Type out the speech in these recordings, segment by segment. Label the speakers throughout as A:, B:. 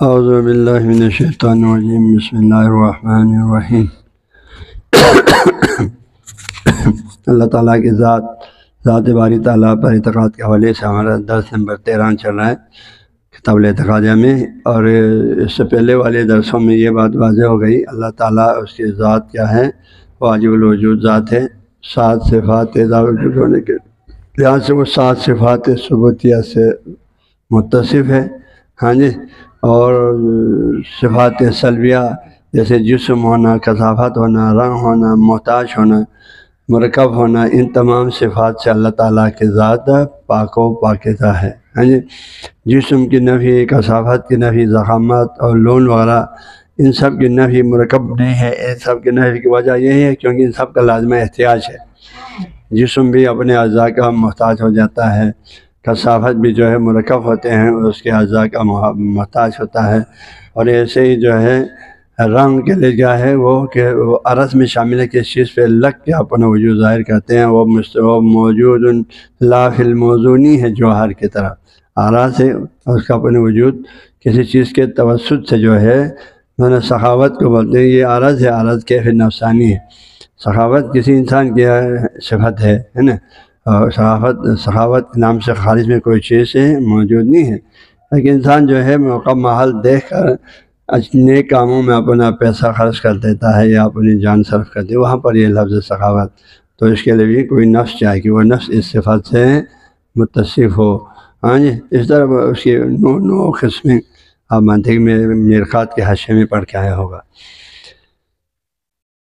A: اعوذ باللہ من الشیطان الرجیم بسم اللہ الرحمن الرحیم۔ اللہ تعالیٰ کی ذات باری تعالیٰ پر اعتقاد کے حوالے سے ہمارا درس نمبر 13 چل رہا ہے کتاب الاعتقادیہ میں، اور اس سے پہلے والے درسوں میں یہ بات واضح ہو گئی اللہ تعالیٰ اس کی ذات کیا ہے، واجب الوجود ذات ہے، 7 صفات وجود ہونے کے لحاظ سے وہ 7 صفات ثبوتیہ سے متصف ہے، ہاں جی، اور صفات سلبیہ جیسے جسم ہونا، کثافت ہونا، رنگ ہونا، محتاج ہونا، مرکب ہونا، ان تمام صفات سے اللہ تعالیٰ کی ذات پاک و پاکیزہ ہے، ہاں جی۔ جسم کی نفی، کثافت کی نفی، ضخامت اور لون وغیرہ ان سب کی نفی مرکب نہیں ہے۔ ان سب کی نفی کی وجہ یہی ہے کیونکہ ان سب کا لازمہ احتیاج ہے۔ جسم بھی اپنے اعضاء کا محتاج ہو جاتا ہے، کثافت بھی جو ہے مرکب ہوتے ہیں اس کے اعضاء کا محتاج ہوتا ہے، اور ایسے ہی جو ہے رنگ کے لیے کیا ہے وہ کہ وہ عرض میں شامل ہے، کس چیز پہ لگ کے اپنا وجود ظاہر کرتے ہیں، وہ موجود لا فی الموزونی ہے جوہر کی طرح، عرض ہے اس کا اپنے وجود کسی چیز کے توسط سے جو ہے سخاوت کو بولتے ہیں، یہ عرض ہے، عرض کیف نفسانی ہے۔ سخاوت کسی انسان کی صفت ہے نا، اور سخاوت نام سے خارج میں کوئی چیز موجود نہیں ہے، لیکن انسان جو ہے موقع محل دیکھ کر نیک کاموں میں اپنا پیسہ خرچ کر دیتا ہے یا اپنی جان صرف کرتی ہے، وہاں پر یہ لفظ سخاوت، تو اس کے لیے بھی کوئی نفس چاہیے کہ وہ نفس اس صفت سے متصف ہو، ہاں جی۔ اس طرح اس کی نو قسمیں آپ مانتے میں میرخات کے حاشیے میں پڑھ کے آیا ہوگا۔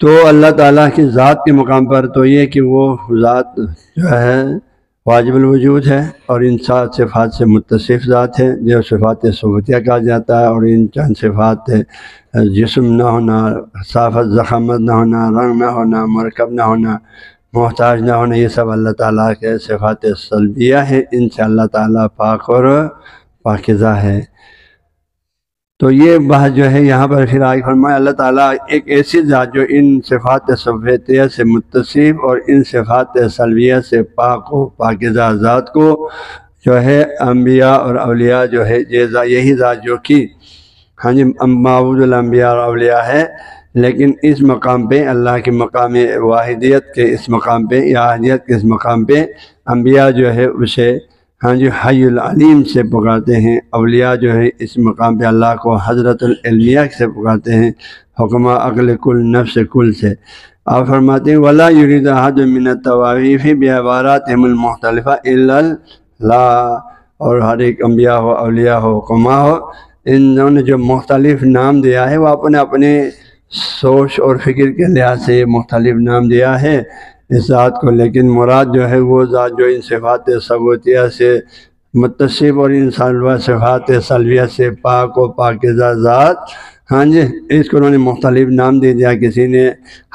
A: تو اللہ تعالیٰ کی ذات کے مقام پر تو یہ کہ وہ ذات جو ہے واجب الوجود ہے اور ان 7 صفات سے متصف ذات ہے جو صفات ثبوتیہ کہا جاتا ہے، اور ان چند صفات جسم نہ ہونا، کثافت ضخامت نہ ہونا، رنگ نہ ہونا، مرکب نہ ہونا، محتاج نہ ہونا، یہ سب اللہ تعالیٰ کے صفات سلبیہ ہے، ان سے اللہ تعالیٰ پاک اور پاکیزہ ہے۔ تو یہ بات جو ہے یہاں پر پھر آگے فرمایا اللہ تعالیٰ ایک ایسی ذات جو ان صفات ثبوتیہ سے متصف اور ان صفات سلبیہ سے پاک و پاکیزہ ذات کو جو ہے انبیاء اور اولیاء جو ہے یہی ذات جو کہ ہاں جی معبود الانبیاء اور اولیاء ہے، لیکن اس مقام پہ اللہ کے مقام واحدیت کے اس مقام پہ یا احدیت کے اس مقام پہ انبیاء جو ہے اسے ہاں جی حی العلیم سے پکارتے ہیں، اولیاء جو ہے اس مقام پہ اللہ کو حضرت العلمیہ سے پکارتے ہیں، حکمہ عقل کل نفس کل سے۔ آپ فرماتے ہیں ولا یرید احد من الطوائف بعباراتهم المختلفہ الا اللہ، اور ہر ایک انبیاء ہو، اولیاء ہو، حکماء ہو، انہوں نے جو مختلف نام دیا ہے وہ اپنے اپنے سوچ اور فکر کے لحاظ سے مختلف نام دیا ہے اس ذات کو، لیکن مراد جو ہے وہ ذات جو ان صفات ثبوتیہ سے متصف اور ان صفات سلبیہ سے پاک و پاکیزہ ذات، ہاں جی، اس کو انہوں نے مختلف نام دے دیا، کسی نے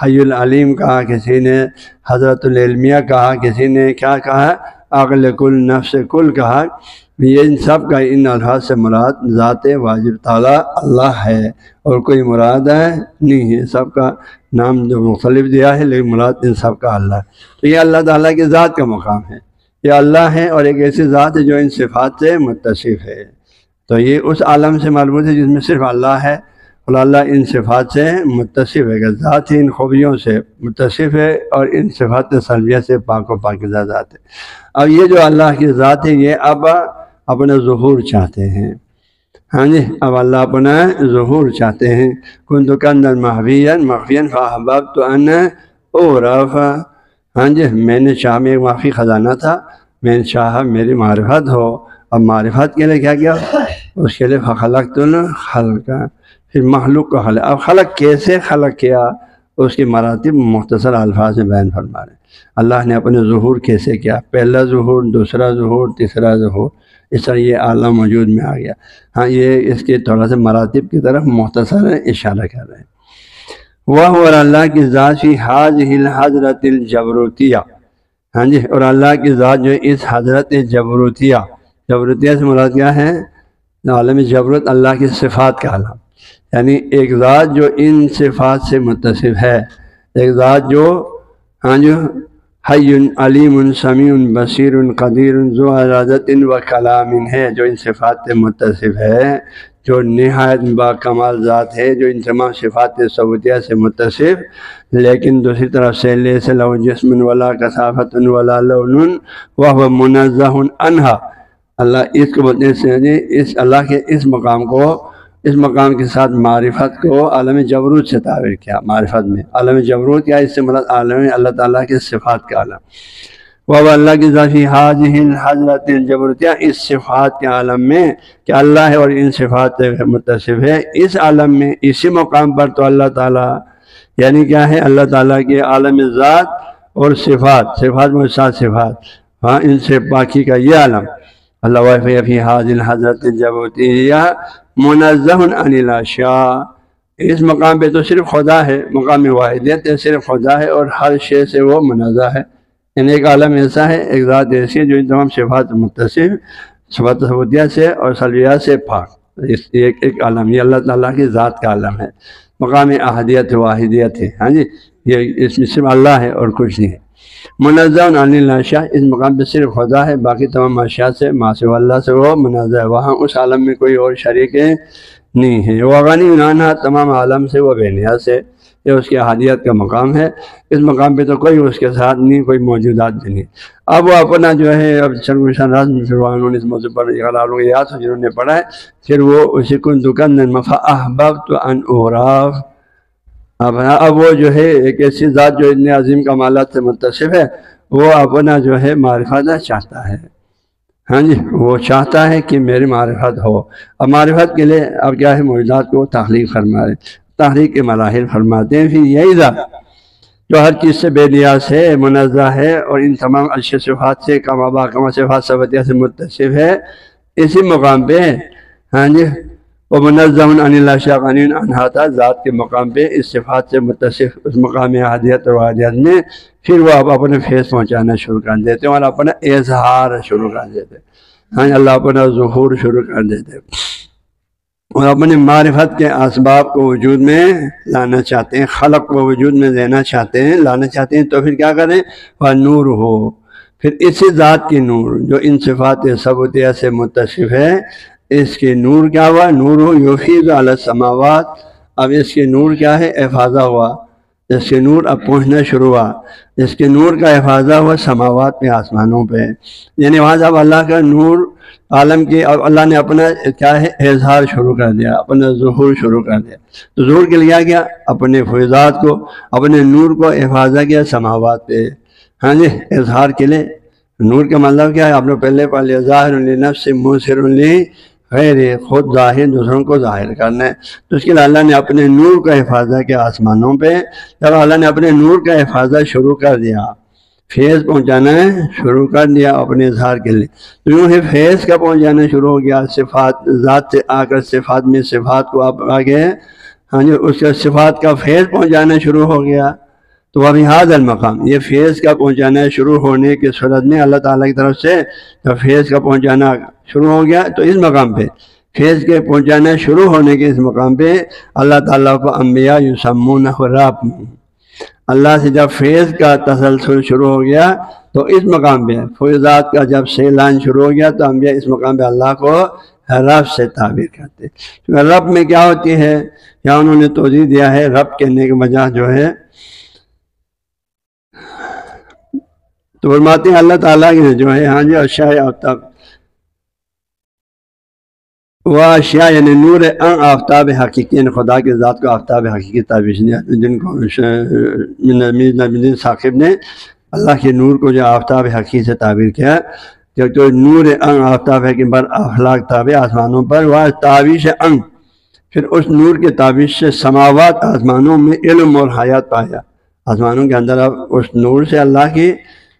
A: حی العلیم کہا، کسی نے حضرت العلمیہ کہا، کسی نے کیا کہا عقل کل نفس کل کہا۔ یہ ان سب کا ان الفاظ سے مراد ذات واجب تعالیٰ اللہ ہے، اور کوئی مراد ہے نہیں ہے، سب کا نام جو مختلف دیا ہے لیکن مراد ان سب کا اللہ ہے۔ تو یہ اللہ تعالیٰ کی ذات کا مقام ہے، یہ اللہ ہے اور ایک ایسی ذات ہے جو ان صفات سے متصف ہے، تو یہ اس عالم سے مربوط ہے جس میں صرف اللہ ہے، اور اللہ ان صفات سے متصف ہے کہ ذات ہی ان خوبیوں سے متصف ہے اور ان صفات سلبیہ سے پاک و پاکیزہ ذات ہے۔ اب یہ جو اللہ کی ذات ہے یہ اب اپنا ظہور چاہتے ہیں، ہاں جی، اب اللہ اپنا ظہور چاہتے ہیں۔ کنت کنزا مخفیا فاحببت ان اعرف، ہاں جی، میں نے چاہا میں ایک مخفی خزانہ تھا، میں نے چاہا میری معرفت ہو، اب معرفت کے لیے کیا کیا اس کے لیے فخلقت الخلق، پھر مخلوق کو خلق۔ اب خلق کیسے خلق کیا اس کی مراتب مختصر الفاظ میں بیان فرما رہے ہیں۔ اللہ نے اپنے ظہور کیسے کیا، پہلا ظہور، دوسرا ظہور، تیسرا ظہور، اس طرح یہ عالم وجود میں آ گیا۔ ہاں یہ اس کے تھوڑا سا مراتب کی طرف مختصر اشارہ کر رہے ہیں۔ وہ اور اللہ کی ذات فی ہذہ الحضرت الجبروتیہ، ہاں جی، اور اللہ کی ذات جو اس حضرت جبروتیہ، جبروتیہ سے مراد کیا ہے، عالم جبروت اللہ کی صفات کا عالم، یعنی ایک ذات جو ان صفات سے متصف ہے، ایک ذات جو ہاں جو حی علیم سمیع بصیر قدیر ذو ارادۃ و کلام ہے، جو ان صفات سے متصف ہے، جو نہایت با کمال ذات ہے، جو ان تمام صفات ثبوتیہ سے متصف، لیکن دوسری طرف سے لیس لہ جسم ولا کثافۃ ولا لون وہو منزہ عنہا، اللہ اس کو بولتے ہیں، اس اللہ کے اس مقام کو، اس مقام کے ساتھ معرفت کو عالم جبروت سے تعبیر کیا۔ معرفت میں عالم جبروت کیا، اس سے مراد عالم اللہ تعالیٰ کے صفات کا عالم، وہ اللہ کی ذاتی حاضر حضرت الجبروتیہ، اس صفات کے عالم میں کہ اللہ ہے اور ان صفات سے متصف ہے، اس عالم میں اسی مقام پر تو اللہ تعالیٰ یعنی کیا ہے، اللہ تعالیٰ کے عالم ذات اور صفات، صفات میں سات صفات، ہاں ان سے باقی کا یہ عالم اللہ وفی فی حاضر حضرت الجبروتیہ منزہ عن الاشیاء، اس مقام پہ تو صرف خدا ہے، مقام واحدیت ہے، صرف خدا ہے اور ہر شے سے وہ منزہ ہے۔ یعنی ایک عالم ایسا ہے، ایک ذات ایسی ہے جو ان تمام صفات متصف، صفات ثبوتیہ سے اور سلبیات سے پاک، ایک عالم، یہ اللہ تعالیٰ کی ذات کا عالم ہے، مقام احدیت واحدیت ہے، ہاں جی، یہ اس میں صرف اللہ ہے اور کچھ نہیں ہے۔ منزہ عن الاشیاء، اس مقام پہ صرف خدا ہے، باقی تمام اشیاء سے ما سوی اللہ سے وہ منزہ ہے، وہاں اس عالم میں کوئی اور شریک نہیں ہے۔ وہ غنی عنہا، تمام عالم سے وہ بے نیاز ہے، یہ اس کی احادیت کا مقام ہے، اس مقام پہ تو کوئی اس کے ساتھ نہیں، کوئی موجودات بھی نہیں۔ اب وہ اپنا جو ہے، اب انہوں نے اس موضوع پر یاد سے جنہوں نے پڑھا ہے، پھر وہ اسی کو دکان فاحببت ان اعراف، اب وہ جو ہے ایک ایسی ذات جو اتنے عظیم کمالات سے متصف ہے، وہ اپنا جو ہے معرفت چاہتا ہے، ہاں جی، وہ چاہتا ہے کہ میری معرفت ہو۔ اب معرفت کے لیے اب کیا ہے، موجودات کو تخلیق فرما رہے، تخلیق کے مراحل فرماتے ہیں۔ پھر یہی ذات جو ہر چیز سے بے نیاز ہے، منزہ ہے اور ان تمام اشیاء صفات سے کما صفات ثبوتیہ سے متصف ہے، اسی مقام پہ، ہاں جی، وہ منزہ عن الاشیاء غنی عنہا تھا، ذات کے مقام پہ اس صفات سے متصف اس مقام احادیت اور واحدیت میں پھر وہ اب اپنے فیض پہنچانا شروع کر دیتے ہیں اور اپنا اظہار شروع کر دیتے ہیں، ہاں اللہ اپنا ظہور شروع کر دیتے ہیں اور اپنے معرفت کے اسباب کو وجود میں لانا چاہتے ہیں، خلق کو وجود میں دینا چاہتے ہیں، لانا چاہتے ہیں، تو پھر کیا کریں، وہ نور ہو، پھر اسی ذات کی نور جو ان صفات ثبوتیہ سے متصف ہے، اس کے نور کیا ہوا، نور ہو یفیض علی السماوات، اب اس کے نور کیا ہے، افاضہ ہوا، اس کے نور اب پہنچنا شروع ہوا، اس کے نور کا افاضہ ہوا سماوات پہ، آسمانوں پہ، یعنی وہاں جب اللہ کا نور عالم کی، اب اللہ نے اپنا کیا ہے اظہار شروع کر دیا، اپنا ظہور شروع کر دیا، تو ظہور کے لیے کیا اپنے فیضات کو، اپنے نور کو افاضہ کیا سماوات پہ، ہاں جی، اظہار کے لیے۔ نور کا مطلب کیا ہے، آپ نے پہلے پڑھ ظاہر لنفس مبصر غیر، خود ظاہر دوسروں کو ظاہر کرنا ہے، تو اس کے لیے اللہ نے اپنے نور کا افاضہ کیا آسمانوں پہ۔ جب اللہ نے اپنے نور کا افاضہ شروع کر دیا، فیض پہنچانا شروع کر دیا اپنے اظہار کے لیے، تو یوں ہی فیض کا پہنچانا شروع ہو گیا، صفات ذات سے آ کر صفات میں صفات کو آپ آگے، ہاں جی، اس کے صفات کا فیض پہنچانا شروع ہو گیا۔ تو وہ بہذا المقام، یہ فیض کا پہنچانا شروع ہونے کی صورت میں اللہ تعالیٰ کی طرف سے جب فیض کا پہنچانا شروع ہو گیا، تو اس مقام پہ فیض کے پہنچانا شروع ہونے کے اس مقام پہ اللہ تعالیٰ کو انبیاء یسمونہ رب، اللہ سے جب فیض کا تسلسل شروع ہو گیا تو اس مقام پہ فیضات کا جب سیلان شروع ہو گیا، تو انبیاء اس مقام پہ اللہ کو رب سے تعبیر کرتے ہیں۔ رب میں کیا ہوتی ہے، یا انہوں نے توضیح دیا ہے، رب کہنے کے بجائے جو ہے، تو فرماتے ہیں اللہ تعالیٰ کے جو ہے، ہاں جی، اشیاء آفتاب، وہ اشیاء یعنی نور آفتاب حقیقی، یعنی خدا کے ذات کو آفتاب حقیقی تعبیر دیا، جن کو نبی ثاقب نے اللہ کے نور کو جو آفتاب حقیقی سے تعبیر کیا، جو نور آفتاب ہے کہ بر افلاک تابع آسمانوں پر، وہ تعبیر انگ، پھر اس نور کے تعبیر سے سماوات، آسمانوں میں علم اور حیات پایا، آسمانوں کے اندر اب اس نور سے، اللہ کی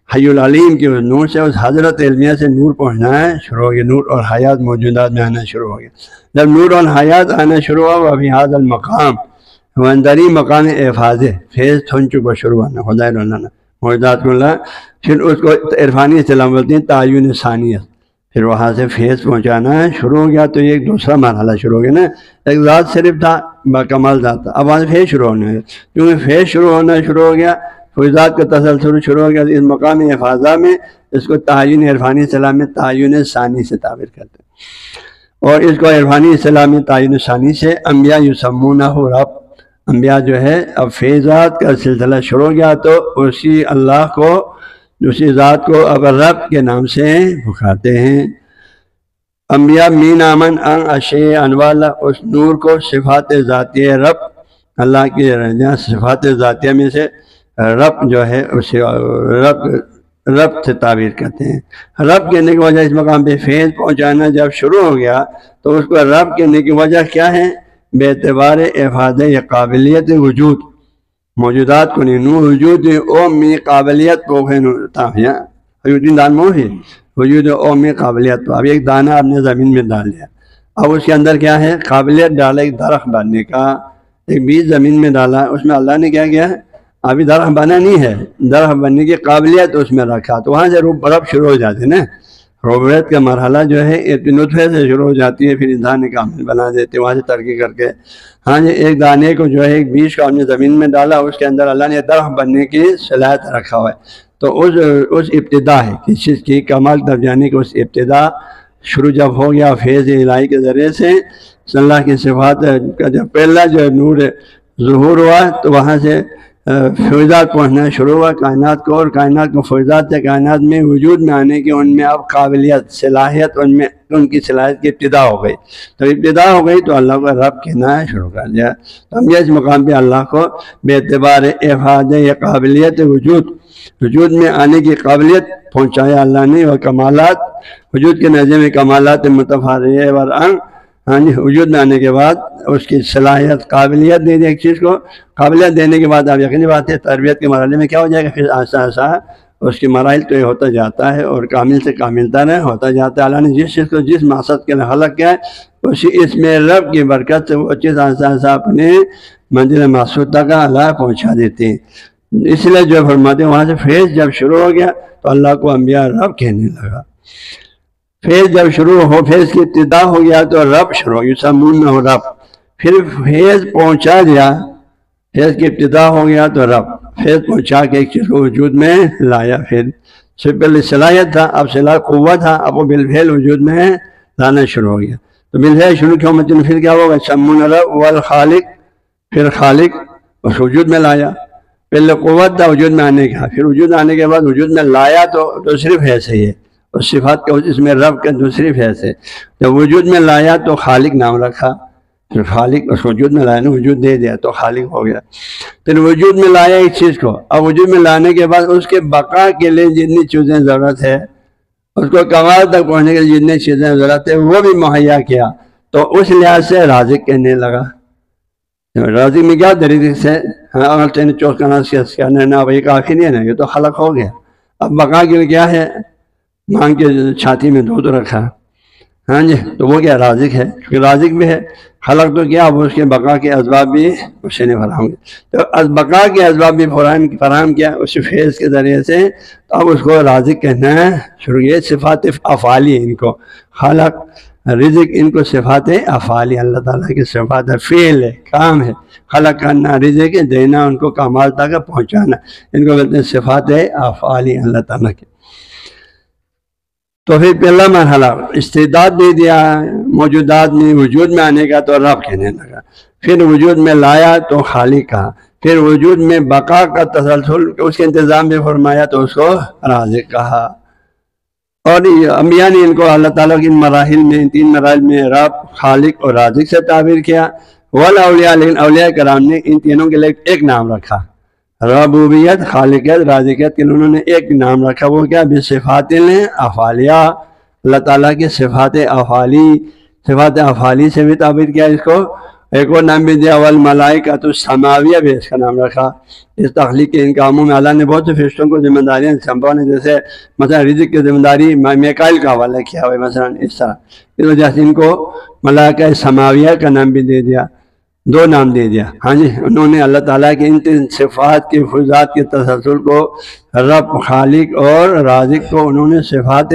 A: حی العلیم کے اس نور سے، اس حضرت علمیہ سے نور پہنچنا ہے شروع ہو گیا، نور اور حیات موجودات میں آنا شروع ہو گیا۔ جب نور اور حیات آنا شروع ہوا، وہ ابھی حاضر المقام، وہ اندری مقام افاظ، فیض تھن چکا شروع ہونا، خدا اللہ موجودات کو اللہ، پھر اس کو عرفانی اصطلاح بولتے ہیں تعین ثانیت، پھر وہاں سے فیض پہنچانا شروع ہو گیا، تو یہ ایک دوسرا مرحلہ شروع ہو گیا نا، ایک ذات صرف تھا، باکمال ذات تھا، اب وہاں سے فیض شروع ہونا ہے، کیونکہ فیض شروع ہونا شروع ہو گیا، فیضات کا تسلسل شروع ہو گیا، اس مقامی افاظہ میں اس کو تعین عرفانی اصطلاح میں تعین ثانی سے تعبیر کرتے ہیں۔ اور اس کو عرفانی اسلامی تعین ثانی سے انبیاء یسمونہ رب، انبیاء جو ہے اب فیضات کا سلسلہ شروع ہو گیا تو اسی اللہ کو، اسی ذات کو اب رب کے نام سے پکارتے ہیں۔ انبیاء مین امن ان اشے انوالا، اس نور کو صفات ذاتیہ رب، اللہ کی صفات ذاتیہ میں سے رب جو ہے اسے رب سے تعبیر کرتے ہیں۔ رب کہنے کی وجہ اس مقام پہ فیض پہنچانا جب شروع ہو گیا تو اس کو رب کہنے کی وجہ کیا ہے؟ بے اعتبار افادہ یا قابلیت وجود، موجودات کو نہیں نو وجود اومی قابلیت کو وجود اومی قابلیت کو، اب ایک دانہ آپ نے زمین میں ڈال دیا، اب اس کے اندر کیا ہے؟ قابلیت ڈالا ایک درخت بننے کا، ایک بیج زمین میں ڈالا، اس میں اللہ نے کیا کیا ہے؟ ابھی درخت بنا نہیں ہے، درخت بننے کی قابلیت اس میں رکھا، تو وہاں سے رب شروع ہو جاتے نا۔ ربوبیت کا مرحلہ جو ہے ایک نطفے سے شروع ہو جاتی ہے، پھر انسان کامل بنا دیتے، وہاں سے ترقی کر کے ہاں جی ایک دانے کو جو ہے ایک بیج کو آپ نے زمین میں ڈالا، اس کے اندر اللہ نے درخت بننے کی صلاحیت رکھا ہوا ہے، تو اس ابتدا ہے کسی چیز کی کمال تک جانے کی، اس ابتدا شروع جب ہو گیا فیض الہی کے ذریعے سے اللہ کی صفات کا جب پہلا جو نور ظہور ہوا تو وہاں سے فیضات پہنچنا شروع ہوا کائنات کو، اور کائنات کو فیضات سے کائنات میں وجود میں آنے کی ان میں اب قابلیت صلاحیت ان کی صلاحیت کی ابتدا ہو گئی، تو ابتدا ہو گئی تو اللہ کو رب کہنا شروع کر دیا۔ تو ہم اس مقام پہ اللہ کو بے اعتبار افادہ یا قابلیت وجود میں آنے کی قابلیت پہنچایا اللہ نے، اور کمالات وجود کے نظر میں کمالات متفارعہ ورعن، ہاں جی وجود میں آنے کے بعد اس کی صلاحیت قابلیت دے دی ایک چیز کو، قابلیت دینے کے بعد آپ یقینی بات ہے تربیت کے مرحلے میں کیا ہو جائے گا؟ پھر آہستہ آہستہ اس کی مراحل تو یہ ہوتا جاتا ہے اور کامل سے کامل تر ہوتا جاتا ہے۔ اللہ نے جس چیز کو جس مقصد کے لیے خلق کیا ہے اسی اس میں رب کی برکت سے وہ چیز آہستہ آہستہ اپنے منزل مقصود تک اللہ پہنچا دیتے ہیں۔ اس لیے جو فرماتے ہیں وہاں سے فیض جب شروع ہو گیا تو اللہ کو انبیاء رب کہنے لگا۔ فیض جب شروع ہو، فیض کی ابتدا ہو گیا تو رب شروع ہو یسمونہ رب، پھر فیض پہنچا دیا، فیض کی ابتدا ہو گیا تو رب فیض پہنچا کے ایک چیز کو وجود میں لایا، پھر سے پہلے صلاحیت تھا، اب صلاح قوت تھا، اب وہ بالفعل وجود میں لانا شروع ہو گیا۔ تو بالفعل شروع کیوں مطلب پھر کیا ہوگا؟ یسمونہ رب والخالق، پھر خالق اس وجود میں لایا، پہلے قوت تھا وجود میں آنے کا، پھر وجود آنے کے بعد وجود میں لایا تو دوسری فیض ہے یہ، اس صفات کا اس میں رب کا دوسری فیض ہے۔ جب وجود میں لایا تو خالق نام رکھا، پھر خالق اس وجود میں لایا، وجود دے دیا تو خالق ہو گیا۔ پھر وجود میں لایا ایک چیز کو، اب وجود میں لانے کے بعد اس کے بقا کے لیے جتنی چیزیں ضرورت ہے، اس کو کمال تک پہنچنے کے لیے جتنی چیزیں ضرورت ہے وہ بھی مہیا کیا، تو اس لحاظ سے رازق کہنے لگا۔ رازق میں کیا طریقے سے وہی کافی نہیں ہے نا، یہ تو خلق ہو گیا۔ اب بقا کے لیے کیا ہے؟ مانگ کے چھاتی میں دودھ رکھا، ہاں جی تو وہ کیا رازق ہے، کیونکہ رازق بھی ہے، خلق تو کیا اب اس کے بقا کے اسباب بھی اسے نے فراہم کیا، تو بقا کے اسباب بھی فراہم کیا اس فیض کے ذریعے سے، تو اب اس کو رازق کہنا شروع کیا۔ صفات افعالی ان کو، خلق رزق ان کو صفات افعالی، اللہ تعالیٰ کی صفات فعل ہے، کام ہے، خلق کرنا، رزق دینا، ان کو کمال تک پہنچانا، ان کو کہتے ہیں صفات افعالی اللہ تعالیٰ کی۔ تو پھر پہلا مرحلہ استعداد دے دیا موجودات میں وجود میں آنے کا تو رب کہنے لگا، پھر وجود میں لایا تو خالق کہا، پھر وجود میں بقا کا تسلسل اس کے انتظام میں فرمایا تو اس کو رازق کہا۔ اور انبیاء نے ان کو اللہ تعالیٰ کی ان مراحل میں، ان تین مراحل میں رب، خالق اور رازق سے تعبیر کیا۔ والاولیاء، لیکن اولیاء کرام نے ان تینوں کے لیے ایک نام رکھا، ربوبیت، خالقیت، رازقیت کے لیے انہوں نے ایک نام رکھا، وہ کیا؟ بصفات افعالیہ، اللہ تعالیٰ کی صفات افعالی، صفات افعالی سے بھی تعبیر کیا اس کو۔ ایک اور نام بھی دیا والملائکۃ السماویہ، بھی اس کا نام رکھا۔ اس تخلیق کے ان کاموں میں اللہ نے بہت سے فرشتوں کو ذمہ داریاں سونپا نے، جیسے مثلا رزق کی ذمہ داری میکائیل کا حوالہ کیا ہوا ہے، مثلا اس طرح، اس وجہ سے ان کو ملائکہ سماویہ کا نام بھی دے دیا، دو نام دے دیا، ہاں جی انہوں نے اللہ تعالیٰ کی ان تین صفات کی فضات کے تسلسل کو رب، خالق اور رازق کو انہوں نے صفات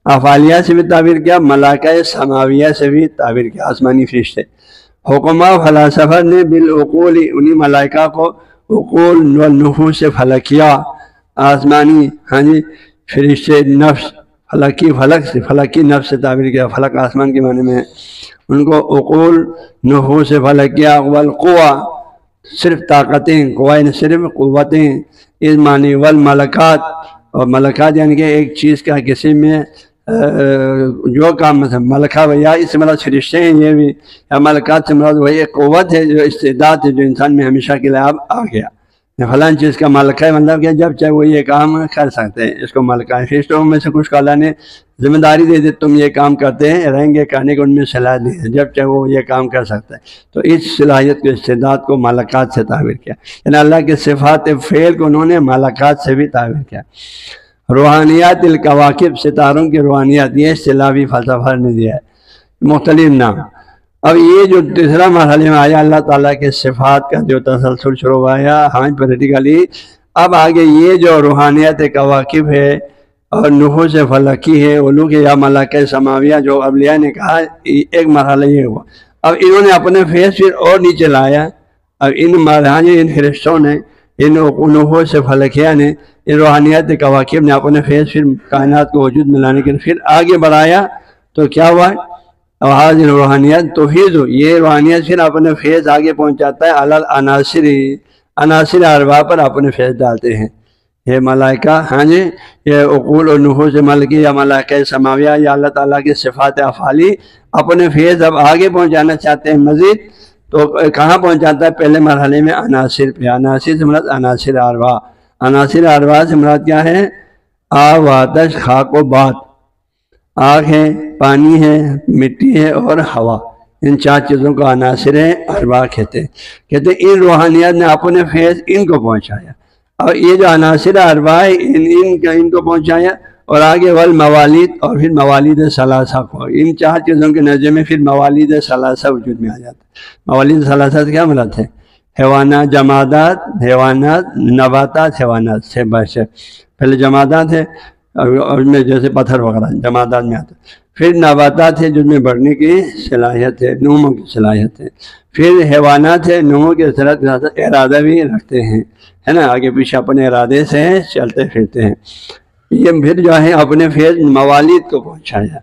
A: افعالیہ سے بھی تعبیر کیا، ملائکہ سماویہ سے بھی تعبیر کیا، آسمانی فرشتے۔ حکماء فلاسفہ نے بالعقول، انہی ملائکہ کو عقول والنفوس سے فلکیہ، آسمانی ہاں جی فرشتے، نفس، فلکی فلک سے، فلکی نفس سے تعبیر کیا، فلک آسمان کے معنی میں ہے۔ ان کو عقول نحوس فلکیہ والقوا، صرف طاقتیں، قوا یعنی صرف قوتیں، اس معنی والملکات، اور ملکات یعنی کہ ایک چیز کا کسی میں جو کام مثلا ملکہ یا اس سے مراد فرشتے ہیں، یہ بھی، یا ملکات سے مراد وہی ایک قوت ہے، جو استعداد ہے، جو انسان میں ہمیشہ کے لیے اب آ گیا۔ فلاں چیز کا ملکہ مطلب کہ جب چاہے وہ یہ کام کر سکتے ہیں، اس کو ملکہ ہے۔ فرشتوں میں سے کچھ کو اللہ نے ذمہ داری دے دی، تم یہ کام کرتے ہیں رہیں گے کرنے کو، ان میں صلاح دی ہے، جب چاہے وہ یہ کام کر سکتا ہے۔ تو اس صلاحیت کو، استعداد کو ملکات سے تعبیر کیا، یعنی اللہ کے صفات فعل کو انہوں نے ملکات سے بھی تعبیر کیا۔ روحانیات الکواکب، ستاروں کی روحانیات، یہ اصطلاح بھی فلسفہ نے دیا ہے، مختلف نام۔ اب یہ جو تیسرا مرحلے میں آیا اللہ تعالیٰ کے صفات کا جو تسلسل شروع ہوا ہمیں پریکٹیکلی، اب آگے یہ جو روحانیت کواکب ہے اور نحوس فلکی ہے، علوق یا ملائکہ سماویہ، جو اولیاء نے کہا، ایک مرحلہ یہ ہوا۔ اب انہوں نے اپنے فیس پھر اور نیچے لایا، اب ان فرشتوں نے، ان نحوس فلکیہ نے، ان روحانیت کواکب نے اپنے فیس پھر کائنات کو وجود میں لانے کے لیے پھر آگے بڑھایا، تو کیا ہوا؟ آواز روحانیت توحید، یہ روحانیت پھر اپنے فیض آگے پہنچاتا ہے العناصر، عناصر اربع پر اپنے فیض ڈالتے ہیں۔ یہ ملائکہ، ہاں جی، یہ عقول اور نحوس ملکی یا ملائکہ سماویہ یا اللہ تعالیٰ کی صفات افعالی اپنے فیض اب آگے پہنچانا چاہتے ہیں مزید، تو کہاں پہنچاتا ہے؟ پہلے مرحلے میں عناصر پہ۔ عناصر سے مراد عناصر اربع، عناصر اربع سے مراد کیا ہے؟ آب، آتش، خاک و باد، آگ ہے، پانی ہے، مٹی ہے اور ہوا، ان چار چیزوں کو عناصر اربع کہتے ہیں۔ کہتے ہیں ان روحانیات نے اپنے فیض ان کو پہنچایا، اور یہ جو عناصر اربع ان کو پہنچایا، اور آگے والموالید، اور پھر موالید ثلاثہ کو، ان چار چیزوں کے نظر میں پھر موالید ثلاثہ وجود میں آ جاتا ہے۔ موالید ثلاثہ سے کیا مراد ہے؟ حیوانات، جمادات، حیوانات، نباتات، حیوانات سے بشر۔ پہلے جمادات ہے اور میں جیسے پتھر وغیرہ جمادات میں آتا ہے، پھر نباتات ہے جس میں بڑھنے کی صلاحیت ہے، نمو کی صلاحیت ہے، پھر حیوانات ہے، نمو کے ساتھ ارادہ بھی رکھتے ہیں، ہے نا، آگے پیچھے اپنے ارادے سے چلتے پھرتے ہیں۔ یہ پھر جو ہے اپنے فیض موالید کو پہنچایا۔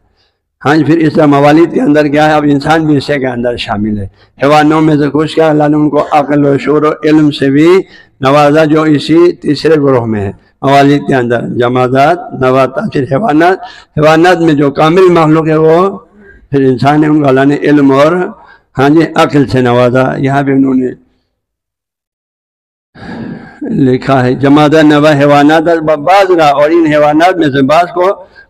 A: ہاں پھر اس طرح موالید کے اندر کیا ہے؟ اب انسان بھی اسے کے اندر شامل ہے۔ حیوانوں میں سے کچھ کیا اللہ نے ان کو عقل و شعور و علم سے بھی نوازا، جو اسی تیسرے گروہ میں ہے۔ موالید کے اندر جمادات، نباتات، پھر حیوانات۔ حیوانات میں جو کامل مخلوق ہے وہ پھر انسان ہے، ان کو اللہ نے علم اور ہاں جی عقل سے نوازا۔ یہاں پہ انہوں نے لکھا ہے جمادات، نبات، حیوانات بعض را، اور ان حیوانات میں سے بعض کو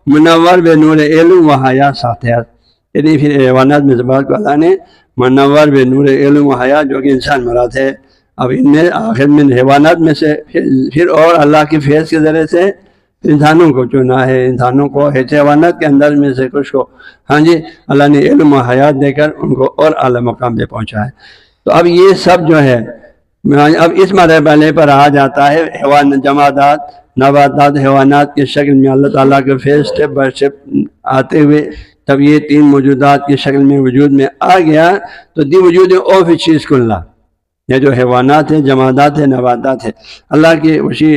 A: منور بے نور علم و حیا ساتھیات، یعنی پھر حیوانات میں سے بعض کو اللہ نے منور بے نور علم و حیا، جو کہ انسان مراد ہے۔ اب ان میں آخر میں حیوانات میں سے پھر اور اللہ کے فیض کے ذریعے سے انسانوں کو چنا ہے، انسانوں کو حیوانات کے اندر میں سے کچھ کو ہاں جی اللہ نے علم و حیات دے کر ان کو اور اعلیٰ مقام پہ پہنچا ہے۔ تو اب یہ سب جو ہے اب اس مرحلے پر آ جاتا ہے، جمادات، نباتات، حیوانات کی شکل میں اللہ تعالیٰ کے فیض اسٹیپ بائی اسٹیپ آتے ہوئے تب یہ تین موجودات کی شکل میں وجود میں آ گیا۔ تو دی وجود او فی چیز کو اللہ، یہ جو حیوانات ہیں، جمادات ہیں، نباتات ہیں، اللہ کے اسی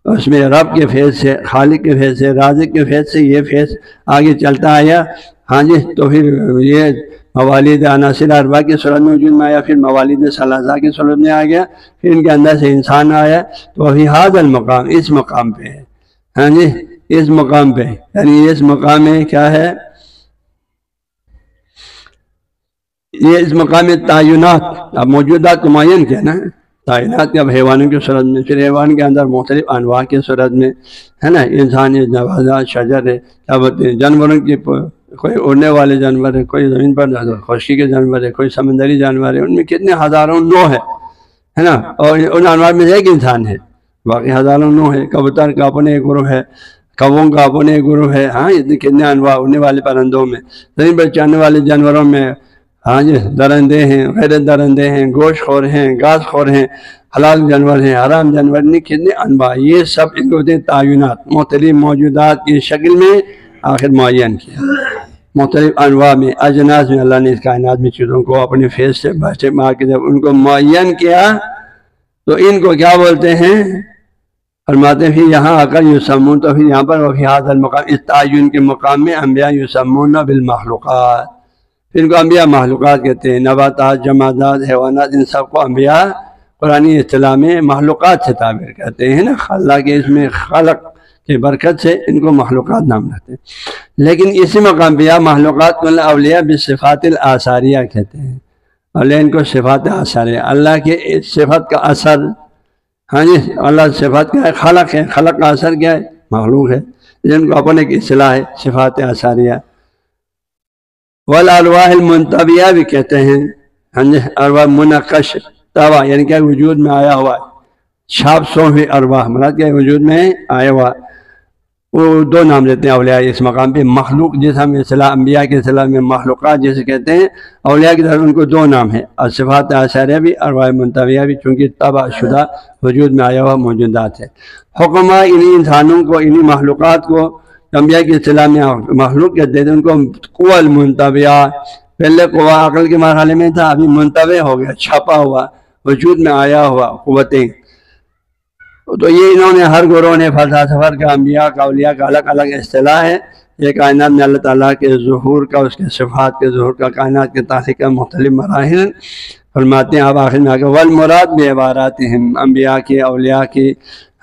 A: اس میں رب کے فیض سے، خالق کے فیض سے، رازق کے فیض سے یہ فیض آگے چلتا آیا۔ ہاں جی، تو پھر یہ موالید عناصر اربع کی صورت میں وجود میں آیا، پھر موالید ثلاثہ کی صورت میں آ گیا، پھر ان کے اندر سے انسان آیا۔ تو فی ھذا المقام، اس مقام پہ ہے، ہاں جی اس مقام پہ، یعنی اس مقام میں کیا ہے؟ یہ اس مقام تعینات، اب موجودات کو معین کیا نا، تعینات کے اب حیوانوں کی صورت میں، پھر حیوان کے اندر مختلف انواع کی صورت میں، ہے نا، انسان، نباتات، شجر ہے، کیا بولتے ہیں، جانوروں کی، کوئی اڑنے والے جانور ہے، کوئی زمین پر خشکی کے جانور ہے، کوئی سمندری جانور ہے، ان میں کتنے ہزاروں نوع ہے نا، اور ان انواع میں ایک انسان ہے، باقی ہزاروں نوع ہے۔ کبوتر کا اپنے ایک گروہ ہے، کبوں کا اپنے ایک گروہ ہے، ہاں اتنے کتنے انواع اڑنے والے پرندوں میں، زمین پر چلنے والے جانوروں میں، ہاں جی درندے ہیں، غیر درندے ہیں، گوشت خور ہیں، گھاس خور ہیں، حلال جانور ہیں، حرام جانور نہیں، کتنے انواع، یہ سب ان کو تعینات، مختلف موجودات کی شکل میں آخر معین کیا، مختلف انواع میں، اجناس میں اللہ نے اس کائنات میں چیزوں کو اپنے فیض سے بچے مار کے جب ان کو معین کیا تو ان کو کیا بولتے ہیں؟ فرماتے پھر یہاں آ کر یسمون، تو پھر یہاں پر وہ فی ھذا المقام، اس تعین کے مقام میں انبیاء یسمون بالمخلوقات، پھر ان کو انبیاء مخلوقات کہتے ہیں، نباتات، جمادات، حیوانات، ان سب کو انبیاء قرآنی اصطلاح میں مخلوقات سے تعبیر کرتے ہیں نا، اللہ کے اس میں خلق کی برکت سے ان کو مخلوقات نام رکھتے ہیں۔ لیکن اسی مقام پہ یا مخلوقات کو اولیاء بالصفات الاثاریہ کہتے ہیں، اولیاء ان کو صفات اثاریہ، اللہ کے صفت کا اثر، ہاں جی اللہ صفات کیا ہے؟ خلق ہے، خلق کا اثر کیا ہے؟ مخلوق ہے، جن کو اپنے کی اصطلاح ہے صفات اثاریہ۔ والارواح المنتبیہ بھی کہتے ہیں، ہاں جی ارواح منقش طبع، یعنی کہ وجود میں آیا ہوا چھاپ سوفی ارواح، مراد کیا ہے؟ وجود میں آیا ہوا، وہ دو نام دیتے ہیں اولیاء اس مقام پہ، مخلوق جیسے ہم اصطلاح انبیاء کے اصطلاح میں مخلوقات جیسے کہتے ہیں، اولیاء کی طرف ان کو دو نام ہیں، صفات اثاریہ بھی، ارواح منتبیہ بھی، چونکہ طبع شدہ وجود میں آیا ہوا موجودات ہے۔ حکمہ انہی انسانوں کو، انہی مخلوقات کو انبیاء کی اصطلاح میں مخلوق کہتے ہیں، ان کو قوى المنتبعہ، پہلے قوہ عقل کے مرحلے میں تھا، ابھی منتبع ہو گیا، چھپا ہوا، وجود میں آیا ہوا قوتیں۔ تو یہ انہوں نے ہر گروہ نے فلسفہ کا، انبیاء کا، اولیاء کا الگ الگ اصطلاح ہے۔ یہ کائنات میں اللہ تعالیٰ کے ظہور کا، اس کے صفات کے ظہور کا، کائنات کے تخلیق کا مختلف مراحل فرماتے ہیں۔ آپ آخر میں آگے والمراد بعباراتہم، انبیاء کی، اولیاء کی،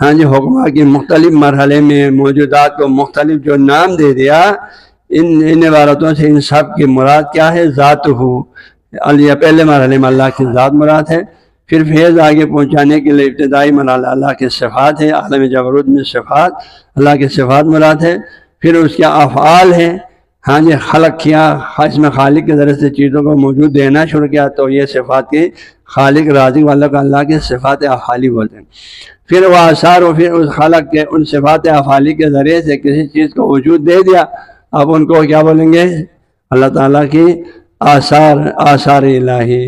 A: ہاں جی حکمہ کی مختلف مرحلے میں موجودات کو مختلف جو نام دے دیا، ان عبارتوں سے ان سب کی مراد کیا ہے؟ ذات ہو، اللہ پہلے مرحلے میں اللہ کی ذات مراد ہے، پھر فیض آگے پہنچانے کے لیے ابتدائی مرحلہ اللہ کے صفات ہے، عالم جبروت میں صفات، اللہ کے صفات مراد ہے، پھر اس کے افعال ہے، ہاں جی خلق کیا، اس میں خالق کے ذریعے سے چیزوں کو موجود دینا شروع کیا، تو یہ صفات کے خالق رازق والا کا اللہ کے صفات افعالی بولتے ہیں۔ پھر وہ آثار، و پھر اس خلق کے ان صفات افعالی کے ذریعے سے کسی چیز کو وجود دے دیا، اب ان کو کیا بولیں گے؟ اللہ تعالیٰ کی آثار، آثار الہی،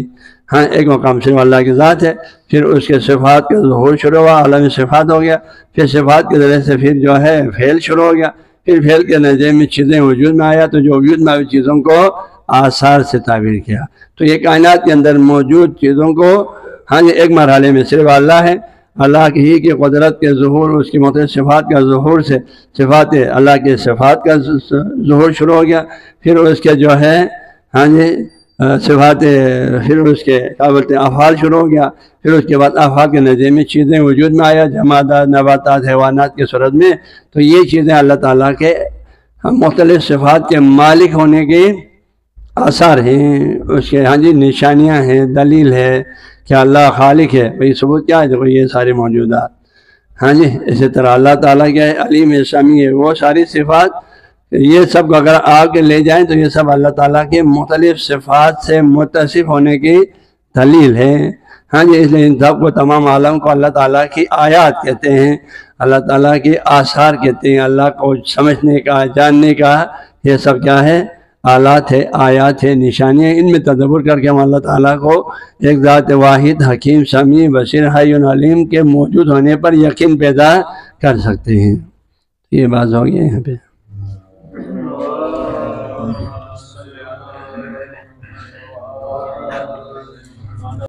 A: ہاں ایک مقام صرف اللہ کی ذات ہے، پھر اس کے صفات کا ظہور شروع ہوا، عالم صفات ہو گیا، پھر صفات کے ذریعے سے پھر جو ہے فعل شروع ہو گیا، پھر فعل کے نتیجے میں چیزیں وجود میں آیا، تو جو وجود میں آئی چیزوں کو آثار سے تعبیر کیا۔ تو یہ کائنات کے اندر موجود چیزوں کو، ہاں یہ ایک مرحلے میں صرف اللہ ہے، اللہ کی ہی کی قدرت کے ظہور، اس کی مختلف صفات کا ظہور سے صفات اللہ کے صفات کا ظہور شروع ہو گیا، پھر اس کے جو ہے ہاں جی صفات، پھر اس کے کیا بولتے ہیں افعال شروع ہو گیا، پھر اس کے بعد افعال کے نتیجے میں چیزیں وجود میں آیا، جمادات، نباتات، حیوانات کی صورت میں۔ تو یہ چیزیں اللہ تعالیٰ کے مختلف صفات کے مالک ہونے کے آثار ہیں، اس کے ہاں جی نشانیاں ہیں، دلیل ہے کہ اللہ خالق ہے، بھئی ثبوت کیا ہے؟ دیکھو یہ سارے موجودات، ہاں جی اسی طرح اللہ تعالیٰ کیا ہے؟ علیم ہے، سمیع ہے، وہ ساری صفات، یہ سب کو اگر آ کے لے جائیں تو یہ سب اللہ تعالیٰ کے مختلف صفات سے متصف ہونے کی دلیل ہے، ہاں جی اس لیے ان سب کو، تمام عالم کو اللہ تعالیٰ کی آیات کہتے ہیں، اللہ تعالیٰ کے آثار کہتے ہیں، اللہ کو سمجھنے کا، جاننے کا یہ سب کیا ہے؟ آلات ہے، آیات ہے، نشانیاں، ان میں تدبر کر کے ہم اللہ تعالیٰ کو ایک ذات واحد، حکیم، سمیع، بصیر، حی علیم کے موجود ہونے پر یقین پیدا کر سکتے ہیں۔ یہ بات ہو گئی یہاں پہ۔